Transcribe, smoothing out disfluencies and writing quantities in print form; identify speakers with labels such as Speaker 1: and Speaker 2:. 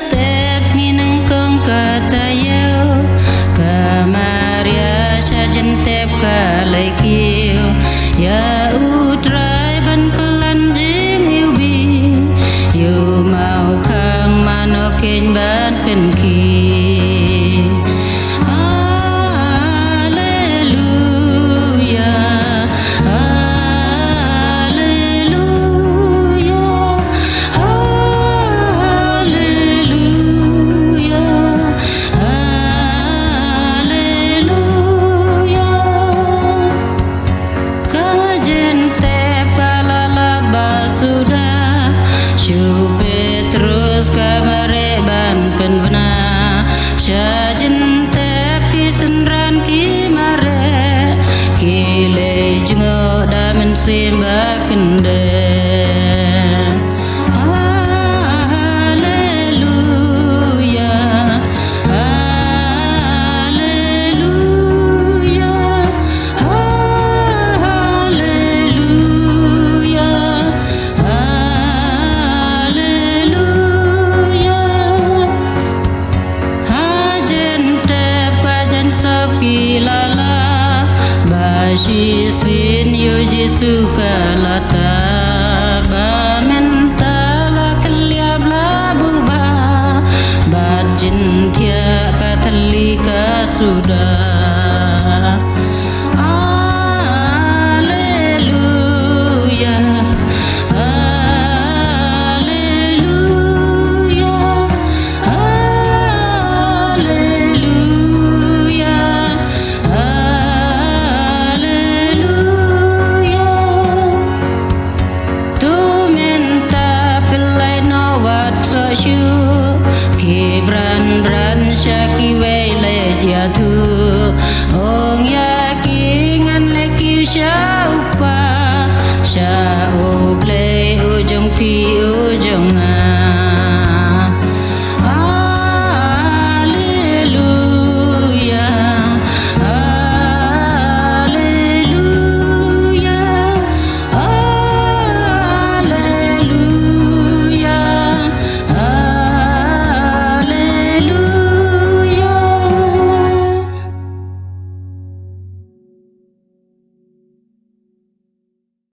Speaker 1: steps ngineng kong katayo Kamaria sajen tep kalai kiu Ya utrai ban kelanjing yubi Yu mau kang manokin ban penki Petrus kamare ban penbena sajen tep kisenran kimare kile jengo damen simba kende Kilala bashi sin yo Jesu kalata ba mentala keliab labu ba bajin tia katalika sudah Kibran bran syaki wele jatu Ong yaki ngan leki syaupa Syaup le ujung pi